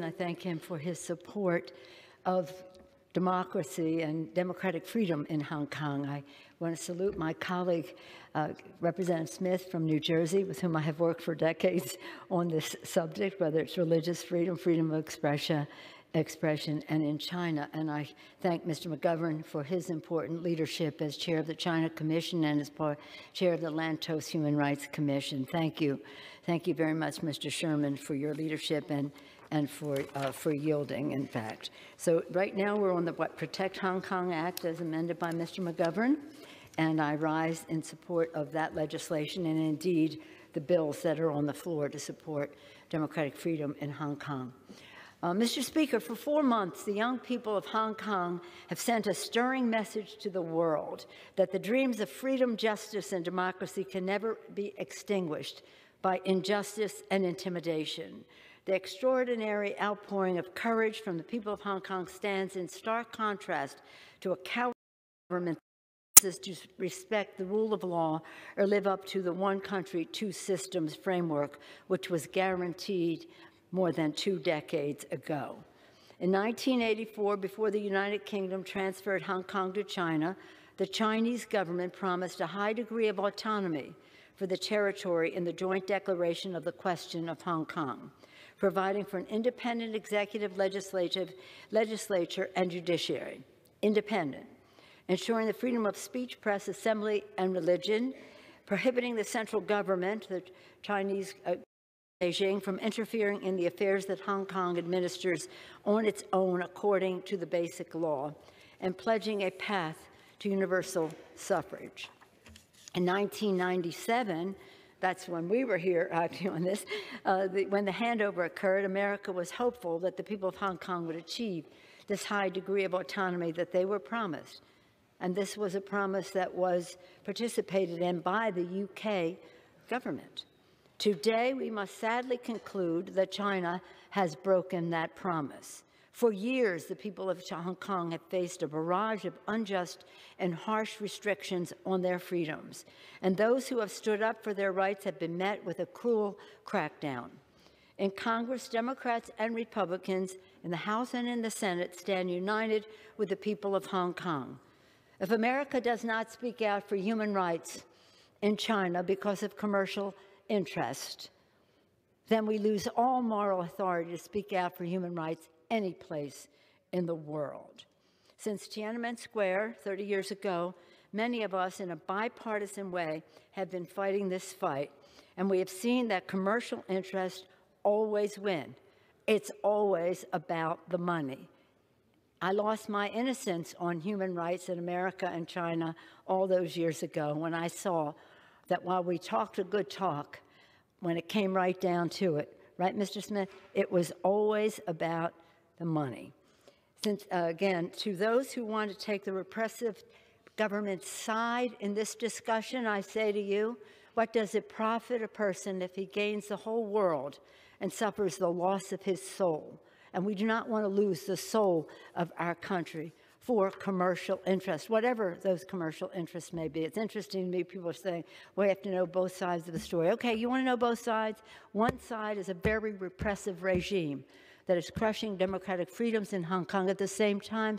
I thank him for his support of democracy and democratic freedom in Hong Kong. I want to salute my colleague, Representative Smith from New Jersey, with whom I have worked for decades on this subject, whether it's religious freedom, freedom of expression, and in China. And I thank Mr. McGovern for his important leadership as chair of the China Commission and as chair of the Lantos Human Rights Commission. Thank you. Thank you very much, Mr. Sherman, for your leadership and for yielding, in fact. So right now we're on the Protect Hong Kong Act as amended by Mr. McGovern, and I rise in support of that legislation and indeed the bills that are on the floor to support democratic freedom in Hong Kong. Mr. Speaker, for 4 months, the young people of Hong Kong have sent a stirring message to the world that the dreams of freedom, justice, and democracy can never be extinguished by injustice and intimidation. The extraordinary outpouring of courage from the people of Hong Kong stands in stark contrast to a cowardly government that refuses to respect the rule of law or live up to the one country, two systems framework, which was guaranteed more than 2 decades ago. In 1984, before the United Kingdom transferred Hong Kong to China, the Chinese government promised a high degree of autonomy for the territory in the Joint Declaration of the Question of Hong Kong, providing for an independent executive, legislature, and judiciary, independent, ensuring the freedom of speech, press, assembly, and religion, prohibiting the central government, the Chinese Beijing, from interfering in the affairs that Hong Kong administers on its own according to the Basic Law, and pledging a path to universal suffrage. In 1997, that's when we were here doing this, when the handover occurred, America was hopeful that the people of Hong Kong would achieve this high degree of autonomy that they were promised. And this was a promise that was participated in by the UK government. Today, we must sadly conclude that China has broken that promise. For years, the people of Hong Kong have faced a barrage of unjust and harsh restrictions on their freedoms, and those who have stood up for their rights have been met with a cruel crackdown. In Congress, Democrats and Republicans in the House and in the Senate stand united with the people of Hong Kong. If America does not speak out for human rights in China because of commercial interest, then we lose all moral authority to speak out for human rights any place in the world. Since Tiananmen Square 30 years ago, many of us in a bipartisan way have been fighting this fight, and we have seen that commercial interests always win. It's always about the money. I lost my innocence on human rights in America and China all those years ago when I saw that while we talked a good talk, when it came right down to it, right, Mr. Smith, it was always about the money. Since, again, to those who want to take the repressive government's side in this discussion, I say to you, what does it profit a person if he gains the whole world and suffers the loss of his soul? And we do not want to lose the soul of our country for commercial interests, whatever those commercial interests may be. It's interesting to me, people are saying, well, we have to know both sides of the story. Okay, you want to know both sides? One side is a very repressive regime that is crushing democratic freedoms in Hong Kong at the same time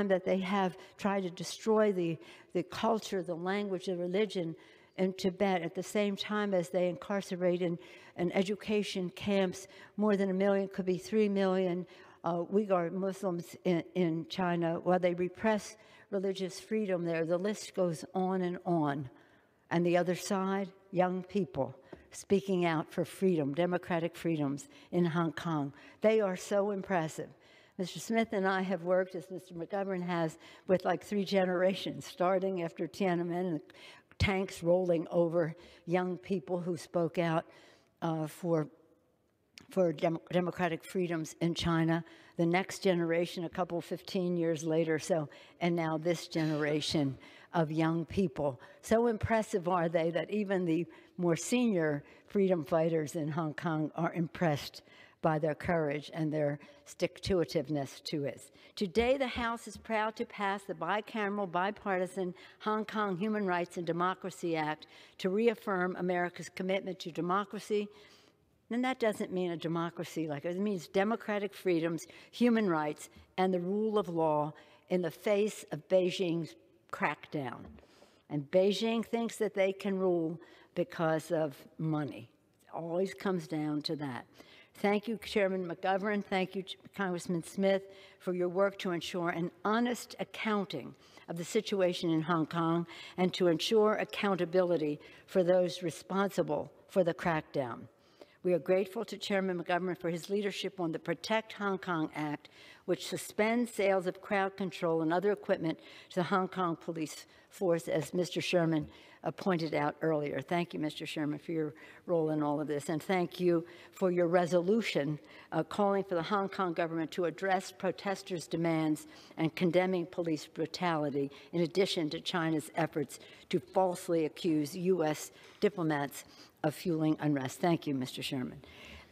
that they have tried to destroy the culture, the language, the religion in Tibet, at the same time as they incarcerate in education camps more than 1 million, could be 3 million Uyghur Muslims in China, while they repress religious freedom there. The list goes on and on. And the other side, young people speaking out for freedom, democratic freedoms in Hong Kong. They are so impressive. Mr. Smith and I have worked, as Mr. McGovern has, with like 3 generations, starting after Tiananmen and tanks rolling over young people who spoke out for democratic freedoms in China, the next generation, a couple 15 years later, and now this generation of young people. So impressive are they that even the more senior freedom fighters in Hong Kong are impressed by their courage and their stick-to-itiveness to it. Today, the House is proud to pass the bicameral, bipartisan Hong Kong Human Rights and Democracy Act to reaffirm America's commitment to democracy, And that doesn't mean a democracy like it means democratic freedoms, human rights, and the rule of law in the face of Beijing's crackdown. And Beijing thinks that they can rule because of money. It always comes down to that. Thank you, Chairman McGovern. Thank you, Congressman Smith, for your work to ensure an honest accounting of the situation in Hong Kong and to ensure accountability for those responsible for the crackdown. We are grateful to Chairman McGovern for his leadership on the Protect Hong Kong Act, which suspends sales of crowd control and other equipment to the Hong Kong police force, as Mr. Sherman pointed out earlier. Thank you, Mr. Sherman, for your role in all of this. And thank you for your resolution calling for the Hong Kong government to address protesters' demands and condemning police brutality, in addition to China's efforts to falsely accuse U.S. diplomats of fueling unrest. Thank you, Mr. Sherman.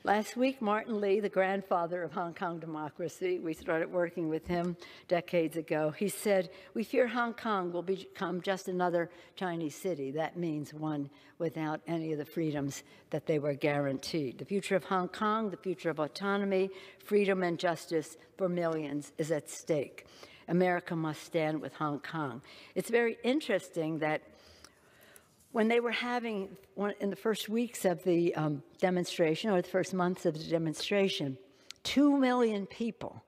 Last week, Martin Lee, the grandfather of Hong Kong democracy, we started working with him decades ago. He said, "We fear Hong Kong will become just another Chinese city. That means one without any of the freedoms that they were guaranteed. The future of Hong Kong, the future of autonomy, freedom, and justice for millions is at stake. America must stand with Hong Kong." It's very interesting that when they were having, in the first weeks of the demonstration, or the first months of the demonstration, 2 million people,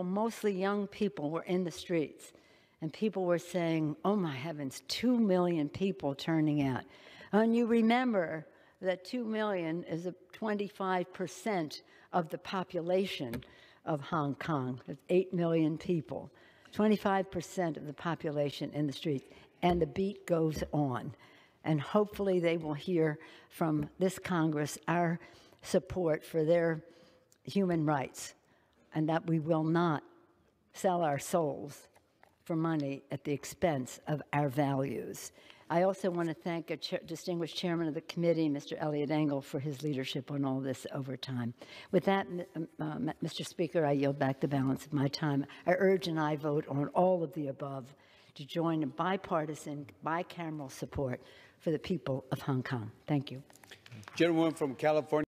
mostly young people, were in the streets. And people were saying, oh my heavens, 2 million people turning out. And you remember that 2 million is 25% of the population of Hong Kong. There's 8 million people, 25% of the population in the streets. And the beat goes on. And hopefully they will hear from this Congress our support for their human rights, and that we will not sell our souls for money at the expense of our values. I also want to thank a distinguished chairman of the committee, Mr. Elliot Engel, for his leadership on all this over time. With that, Mr. Speaker, I yield back the balance of my time. I urge and I vote on all of the above to join in bipartisan, bicameral support for the people of Hong Kong. Thank you. Gentlewoman from California.